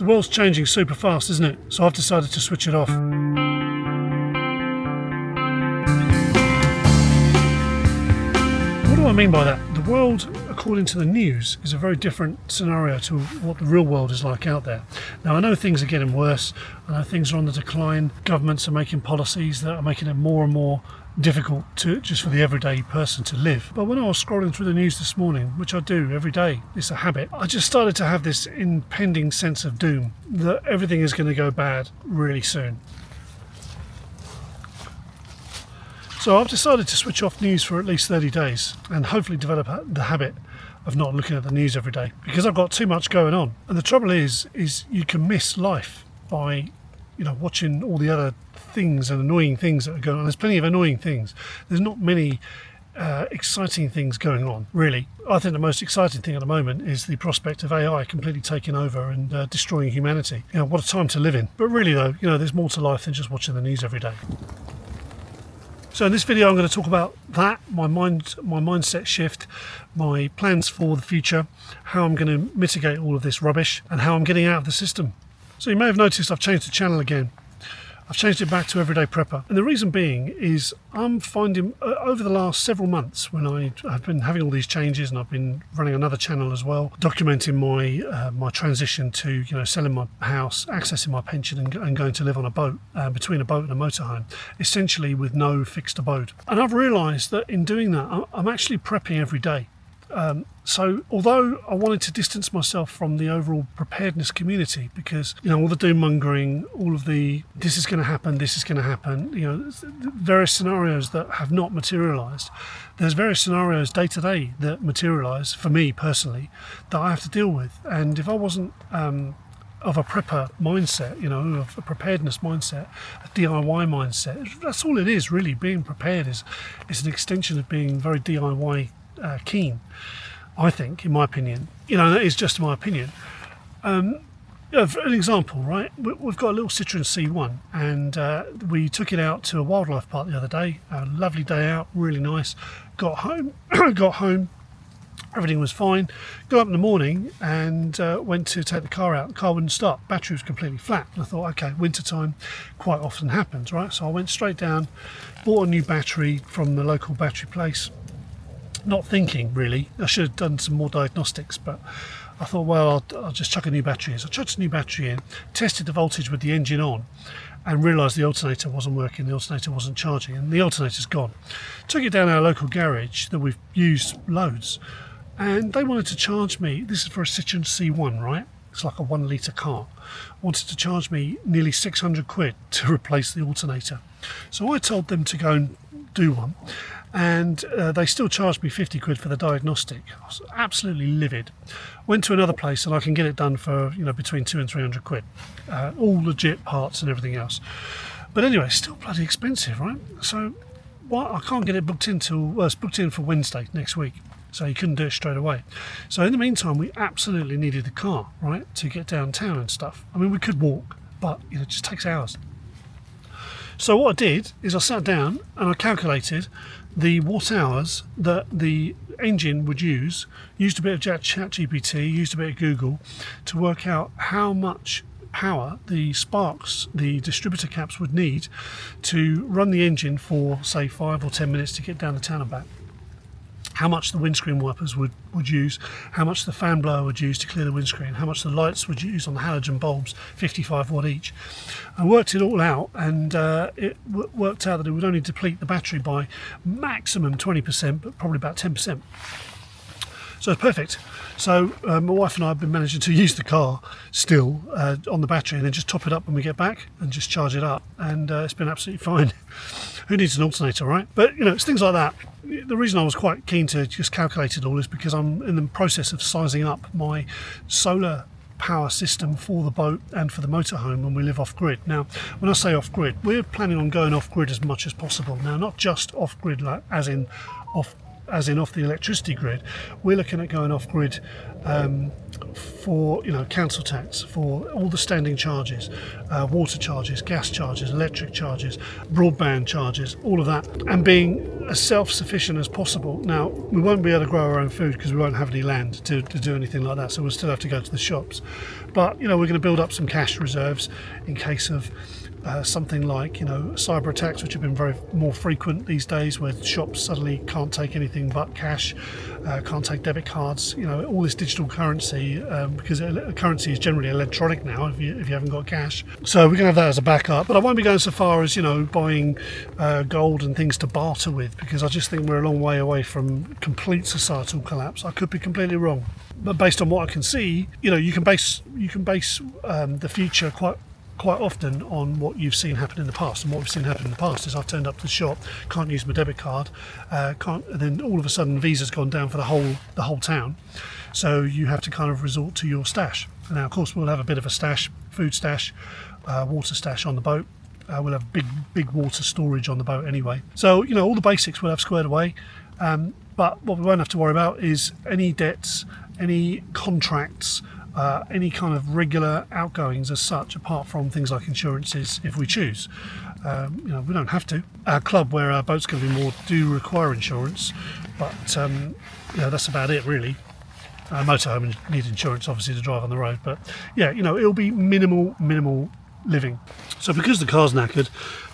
The world's changing super fast, isn't it? So I've decided to switch it off. What do I mean by that? The world, according to the news, is a very different scenario to what the real world is like out there. Now, I know things are getting worse. I know things are on the decline. Governments are making policies that are making it more and more difficult just for the everyday person to live. But when I was scrolling through the news this morning, which I do every day, it's a habit, I just started to have this impending sense of doom that everything is going to go bad really soon. So I've decided to switch off news for at least 30 days and hopefully develop the habit of not looking at the news every day, because I've got too much going on. And the trouble is you can miss life by, watching all the other things and annoying things that are going on. There's plenty of annoying things. There's not many exciting things going on, really. I think the most exciting thing at the moment is the prospect of AI completely taking over and destroying humanity. What a time to live in. But really though, there's more to life than just watching the news every day. So in this video I'm going to talk about that, my mindset shift, my plans for the future, how I'm going to mitigate all of this rubbish and how I'm getting out of the system. So you may have noticed I've changed the channel again. I've changed it back to Everyday Prepper, and the reason being is I'm finding over the last several months, when I've been having all these changes and I've been running another channel as well, documenting my transition to selling my house, accessing my pension and going to live on a boat, between a boat and a motorhome, essentially with no fixed abode. And I've realised that in doing that I'm actually prepping every day. So although I wanted to distance myself from the overall preparedness community, because all the doom mongering, all of the this is going to happen, various scenarios that have not materialised, there's various scenarios day to day that materialise for me personally that I have to deal with. And if I wasn't of a prepper mindset, of a preparedness mindset, a DIY mindset, that's all it is really. Being prepared is an extension of being very DIY keen, I think, in my opinion. That is just my opinion. For an example, right, we've got a little Citroen C1 and we took it out to a wildlife park the other day. A lovely day out, really nice. Got home, everything was fine. Got up in the morning and went to take the car out. The car wouldn't start. Battery was completely flat. And I thought, okay, wintertime quite often happens, right? So I went straight down, bought a new battery from the local battery place. Not thinking really, I should have done some more diagnostics, but I thought, well, I'll just chuck a new battery in. So I chucked a new battery in, tested the voltage with the engine on, and realised the alternator wasn't working, the alternator wasn't charging, and the alternator's gone. Took it down our local garage that we've used loads, and they wanted to charge me, this is for a Citroen C1, right? It's like a 1 litre car. Wanted to charge me nearly 600 quid to replace the alternator. So I told them to go and do one, and they still charged me 50 quid for the diagnostic. I was absolutely livid. Went to another place and I can get it done for between 200 and 300 quid, all legit parts and everything else. But anyway, it's still bloody expensive, right? So I can't get it booked in it's booked in for Wednesday next week, so you couldn't do it straight away. So in the meantime, we absolutely needed the car, right, to get downtown and stuff. I mean, we could walk, but it just takes hours. So what I did is I sat down and I calculated the watt hours that the engine would used a bit of ChatGPT, used a bit of Google to work out how much power the sparks, the distributor caps would need to run the engine for, say, 5 or 10 minutes to get down the town and back. How much the windscreen wipers would use, how much the fan blower would use to clear the windscreen, how much the lights would use on the halogen bulbs, 55 watt each. I worked it all out, and it worked out that it would only deplete the battery by maximum 20%, but probably about 10%. So it's perfect. So my wife and I have been managing to use the car still on the battery and then just top it up when we get back and just charge it up, and it's been absolutely fine. Who needs an alternator, right? But it's things like that. The reason I was quite keen to just calculate it all is because I'm in the process of sizing up my solar power system for the boat and for the motorhome when we live off-grid. Now, when I say off-grid, we're planning on going off-grid as much as possible. Now, not just off-grid, like as in off the electricity grid. We're looking at going off-grid for council tax, for all the standing charges, water charges, gas charges, electric charges, broadband charges, all of that, and being as self-sufficient as possible. Now, we won't be able to grow our own food because we won't have any land to do anything like that, so we'll still have to go to the shops. But we're going to build up some cash reserves in case of something like cyber attacks, which have been more frequent these days, where shops suddenly can't take anything but cash, can't take debit cards, all this digital currency, because currency is generally electronic now if you haven't got cash. So we're going to have that as a backup, but I won't be going so far as buying gold and things to barter with, because I just think we're a long way away from complete societal collapse. I could be completely wrong, but based on what I can see, you can base the future quite often on what you've seen happen in the past. And what we've seen happen in the past is I've turned up to the shop, can't use my debit card, and then all of a sudden Visa's gone down for the whole town. So you have to kind of resort to your stash. And now, of course, we'll have a bit of a stash, food stash, water stash on the boat. We'll have big water storage on the boat anyway. So all the basics we'll have squared away. But what we won't have to worry about is any debts, any contracts, any kind of regular outgoings as such, apart from things like insurances if we choose. We don't have to. Our club, where our boat's going to be moored, do require insurance, but that's about it really. Motorhome need insurance obviously to drive on the road, but it'll be minimal living. So because the car's knackered,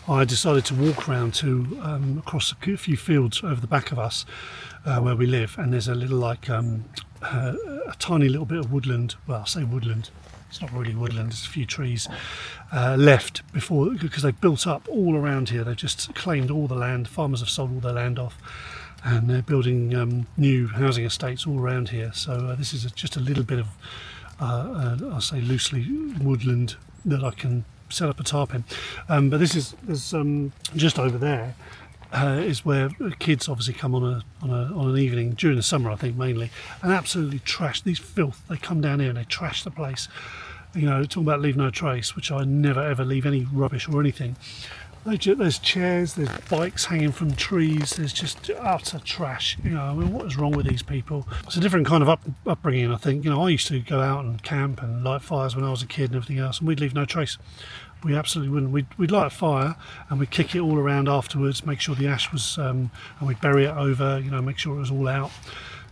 I decided to walk around to across a few fields over the back of us where we live, and there's a little a tiny little bit of woodland. Well, I say woodland, it's not really woodland, it's a few trees left before, because they've built up all around here. They've just claimed all the land. Farmers have sold all their land off, and they're building new housing estates all around here. So this is just a little bit of I'll say loosely woodland that I can set up a tarp in. But there's just over there is where kids obviously come on an evening during the summer, I think mainly, and absolutely trash these filth. They come down here and they trash the place. Talking about leave no trace, which I never ever leave any rubbish or anything. There's chairs, there's bikes hanging from trees, there's just utter trash. What is wrong with these people? It's a different kind of upbringing, I think. I used to go out and camp and light fires when I was a kid and everything else, and we'd leave no trace. We absolutely wouldn't. We'd light a fire and we'd kick it all around afterwards, make sure the ash was, and we'd bury it over, make sure it was all out,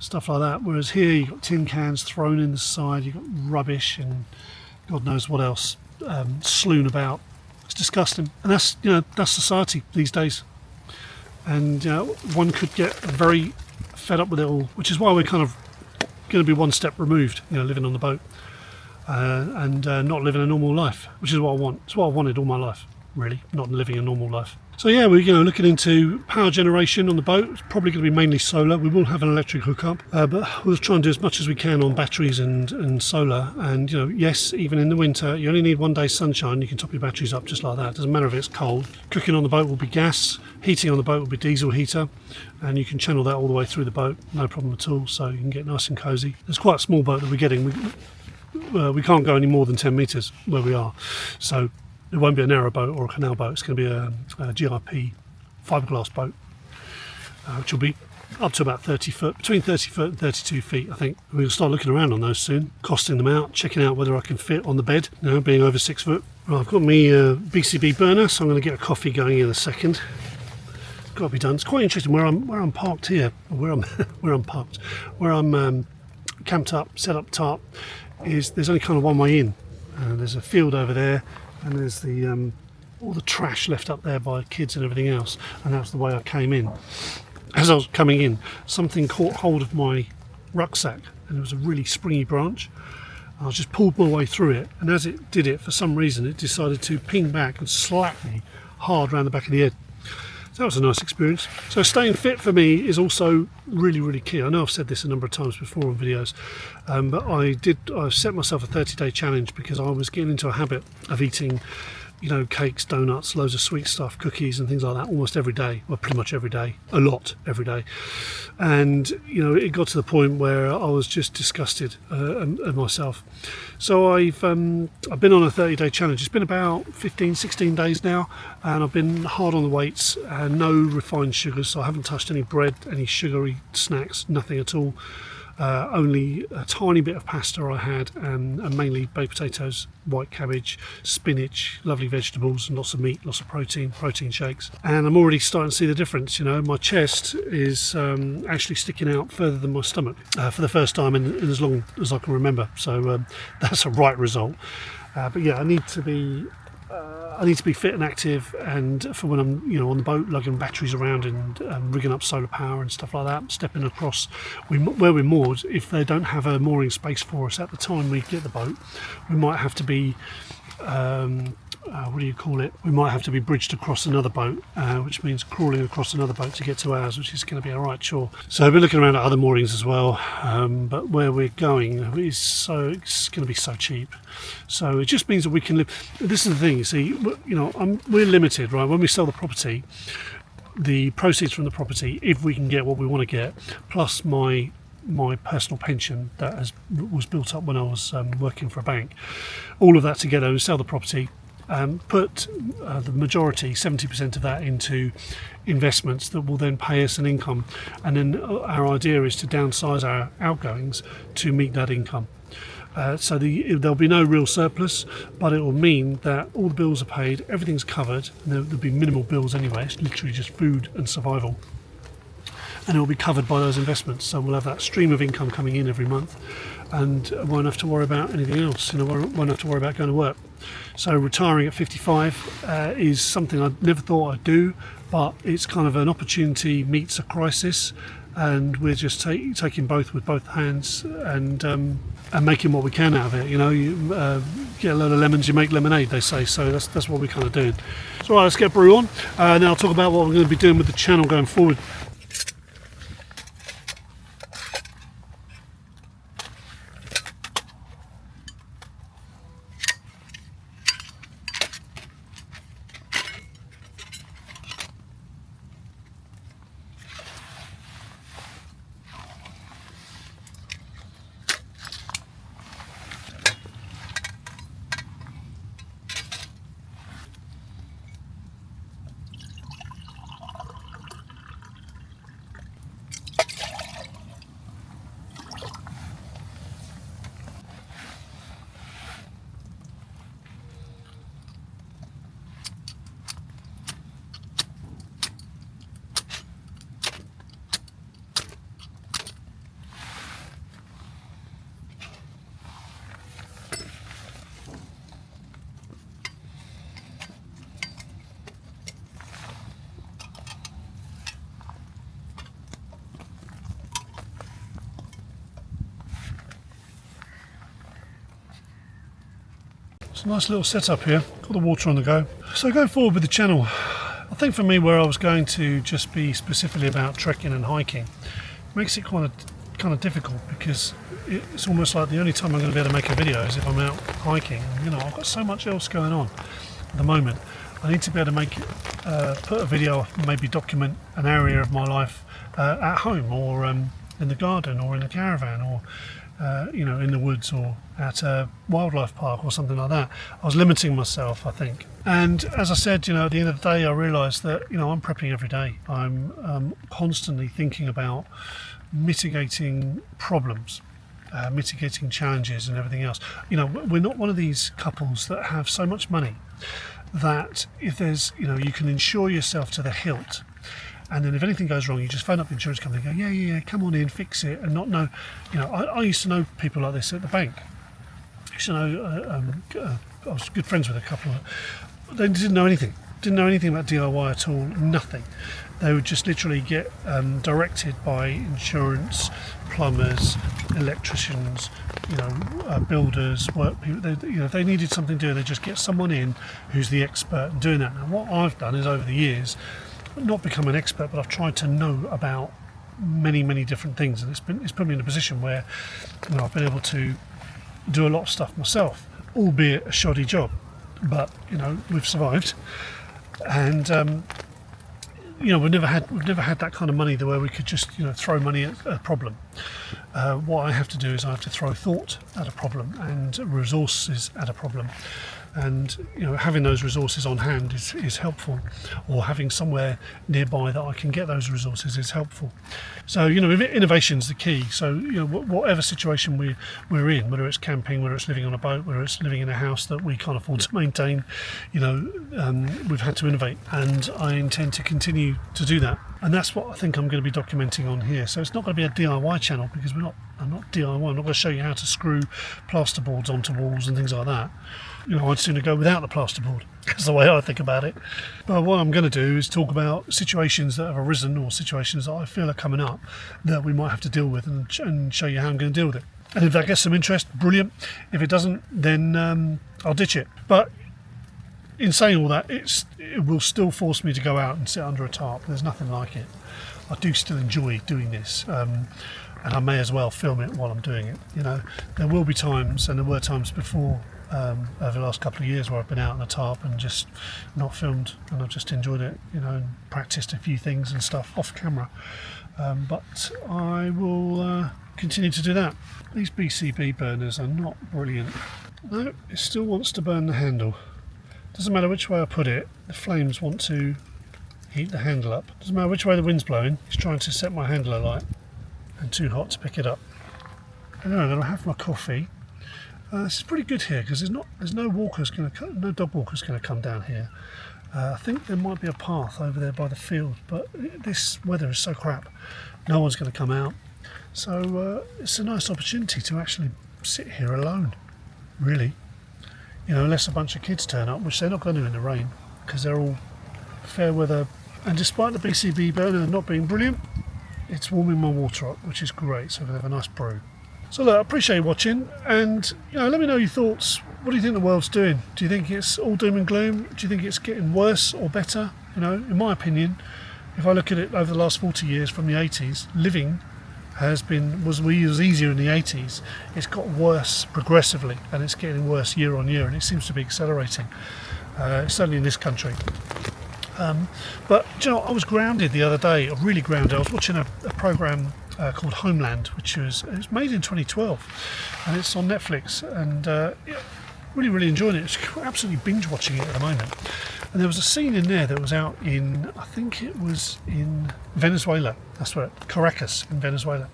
stuff like that. Whereas here you've got tin cans thrown in the side, you've got rubbish and God knows what else strewn about. It's disgusting, and that's society these days. And one could get very fed up with it all, which is why we're kind of going to be one step removed, living on the boat and not living a normal life, which is what I want. It's what I wanted all my life, really, not living a normal life. So yeah, we're looking into power generation on the boat. It's probably going to be mainly solar. We will have an electric hookup, but we'll try and do as much as we can on batteries and solar. And yes, even in the winter, you only need one day's sunshine. You can top your batteries up just like that. It doesn't matter if it's cold. Cooking on the boat will be gas. Heating on the boat will be diesel heater, and you can channel that all the way through the boat, no problem at all. So you can get nice and cosy. It's quite a small boat that we're getting. We can't go any more than 10 metres where we are, so it won't be a narrow boat or a canal boat. It's going to be a GRP fiberglass boat, which will be up to about 30 foot, between 30 foot and 32 feet, I think. We'll start looking around on those soon, costing them out, checking out whether I can fit on the bed, being over 6 foot. Right, I've got me BCB burner, so I'm going to get a coffee going in a second. It's got to be done. It's quite interesting where I'm parked here, where I'm camped up, set up tarp. There's only kind of one way in. There's a field over there, and there's the all the trash left up there by kids and everything else, and that's the way I came in. As I was coming in, something caught hold of my rucksack, and it was a really springy branch. I just pulled my way through it, and as it did it, for some reason it decided to ping back and slap me hard around the back of the head. So that was a nice experience. So staying fit for me is also really key. I know I've said this a number of times before on videos, but I set myself a 30-day challenge because I was getting into a habit of eating cakes, donuts, loads of sweet stuff, cookies and things like that almost every day. Well, pretty much every day, a lot every day. And it got to the point where I was just disgusted at myself. So I've been on a 30-day challenge. It's been about 15-16 days now, and I've been hard on the weights and no refined sugars. So I haven't touched any bread, any sugary snacks, nothing at all. Only a tiny bit of pasta I had, and mainly baked potatoes, white cabbage, spinach, lovely vegetables, and lots of meat, lots of protein shakes. And I'm already starting to see the difference. You know, my chest is actually sticking out further than my stomach for the first time in as long as I can remember. So that's a right result. But yeah, I need to be fit and active, and for when I'm, you know, on the boat lugging batteries around and rigging up solar power and stuff like that, stepping across where we're moored. If they don't have a mooring space for us at the time we get the boat, we might have to be what do you call it? We might have to be bridged across another boat, which means crawling across another boat to get to ours, which is going to be a right chore. So I've been looking around at other moorings as well, but where we're going it's going to be so cheap. So it just means that we can live. This is the thing, you see, you know, we're limited, right? When we sell the property, the proceeds from the property, if we can get what we want to get, plus my personal pension that was built up when I was working for a bank, all of that together, and sell the property, put the majority, 70% of that, into investments that will then pay us an income, and then our idea is to downsize our outgoings to meet that income. So there'll be no real surplus, but it will mean that all the bills are paid, everything's covered, and there'll be minimal bills anyway. It's literally just food and survival, and it will be covered by those investments. So we'll have that stream of income coming in every month, and won't have to worry about anything else. You know, won't have to worry about going to work. So retiring at 55 is something I never thought I'd do, but it's kind of an opportunity meets a crisis, and we're just taking both with both hands and making what we can out of it. You know, you get a load of lemons, you make lemonade, they say. So that's what we're kind of doing. So right, let's get brew on. Now I'll talk about what we're going to be doing with the channel going forward. It's a nice little setup here, got the water on the go. So going forward with the channel, I think for me, where I was going to just be specifically about trekking and hiking, makes it kind of difficult, because it's almost like the only time I'm going to be able to make a video is if I'm out hiking. You know, I've got so much else going on at the moment. I need to be able to put a video, maybe document an area of my life at home, or in the garden, or in the caravan, or you know, in the woods, or at a wildlife park or something like that. I was limiting myself, I think. And as I said, you know, at the end of the day, I realised that, you know, I'm prepping every day. I'm constantly thinking about mitigating problems, mitigating challenges and everything else. You know, we're not one of these couples that have so much money that if there's, you know, you can insure yourself to the hilt, and then if anything goes wrong, you just phone up the insurance company and go, yeah, come on in, fix it, and not know. You know, I used to know people like this at the bank. I used to know, I was good friends with a couple of, they didn't know anything about DIY at all, nothing. They would just literally get directed by insurance, plumbers, electricians, you know, builders, work people. You know, if they needed something doing, they just get someone in who's the expert in doing that. Now, what I've done is, over the years, not become an expert, but I've tried to know about many different things, and it's put me in a position where, you know, I've been able to do a lot of stuff myself, albeit a shoddy job, but, you know, we've survived. And you know, we've never had that kind of money where we could just, you know, throw money at a problem. What I have to do is I have to throw thought at a problem and resources at a problem, and having those resources on hand is helpful, or having somewhere nearby that I can get those resources is helpful. So innovation is the key. So whatever situation we're in, whether it's camping, whether it's living on a boat, whether it's living in a house that we can't afford to maintain, we've had to innovate, and I intend to continue to do that. And that's what I think I'm going to be documenting on here. So it's not going to be a DIY channel, because I'm not DIY. I'm not going to show you how to screw plasterboards onto walls and things like that. I'd sooner go without the plasterboard. That's the way I think about it. But what I'm going to do is talk about situations that have arisen, or situations that I feel are coming up that we might have to deal with, and show you how I'm going to deal with it. And if that gets some interest, brilliant. If it doesn't, then I'll ditch it. But in saying all that, it will still force me to go out and sit under a tarp. There's nothing like it. I do still enjoy doing this, and I may as well film it while I'm doing it. There will be times, and there were times before, over the last couple of years, where I've been out on a tarp and just not filmed, and I've just enjoyed it, and practiced a few things and stuff off camera. But I will continue to do that. These BCB burners are not brilliant. No, it still wants to burn the handle. Doesn't matter which way I put it, the flames want to heat the handle up. Doesn't matter which way the wind's blowing, it's trying to set my handle alight, and too hot to pick it up. Anyway, I'm going to have my coffee. This is pretty good here, because there's no dog walkers going to come down here. I think there might be a path over there by the field, but this weather is so crap, no one's going to come out. So it's a nice opportunity to actually sit here alone, really. Unless a bunch of kids turn up, which they're not going to in the rain, because they're all fair weather. And despite the BCB burner not being brilliant, it's warming my water up, which is great, so we'll have a nice brew. So look, I appreciate you watching, and let me know your thoughts. What do you think the world's doing? Do you think it's all doom and gloom? Do you think it's getting worse or better? In my opinion, if I look at it over the last 40 years from the 80s, living was easier in the 80s. It's got worse progressively, and it's getting worse year on year, and it seems to be accelerating, certainly in this country. But I was grounded the other day, really grounded. I was watching a program called Homeland, it was made in 2012, and it's on Netflix, and really enjoying it. It's absolutely binge watching it at the moment. And there was a scene in there that was out in, I think it was in Venezuela. That's right, Caracas in Venezuela.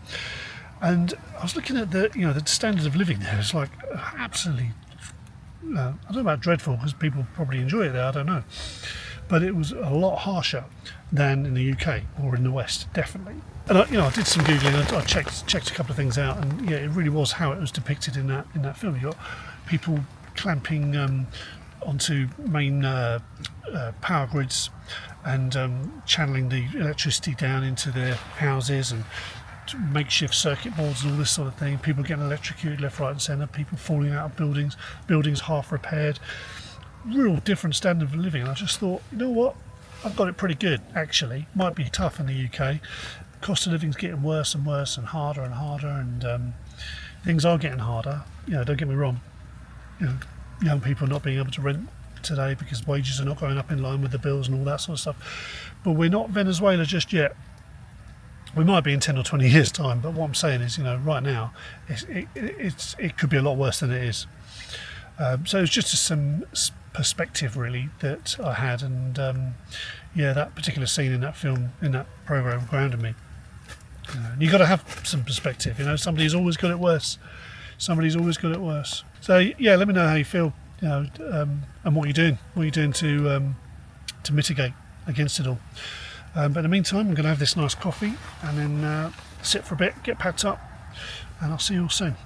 And I was looking at the standard of living there. It's like absolutely, I don't know about dreadful, because people probably enjoy it there, I don't know. But it was a lot harsher than in the UK or in the West, definitely. And I did some Googling, I checked a couple of things out, and it really was how it was depicted in that film. You got people clamping onto main power grids, and channeling the electricity down into their houses, and makeshift circuit boards and all this sort of thing. People getting electrocuted left, right and centre, people falling out of buildings half repaired. Real different standard of living. And I just thought, what, I've got it pretty good actually. Might be tough in the UK. Cost of living's getting worse and worse, and harder, and things are getting harder. Don't get me wrong. Young people not being able to rent today because wages are not going up in line with the bills and all that sort of stuff. But we're not Venezuela just yet. We might be in 10 or 20 years' time, but what I'm saying is, right now, it could be a lot worse than it is. So it's just some perspective, really, that I had, and that particular scene in that film, in that program, grounded me. You've got to have some perspective. Somebody's always got it worse. Somebody's always got it worse. So let me know how you feel, and what you're doing. What you're doing to mitigate against it all. But in the meantime, I'm going to have this nice coffee, and then sit for a bit, get packed up, and I'll see you all soon.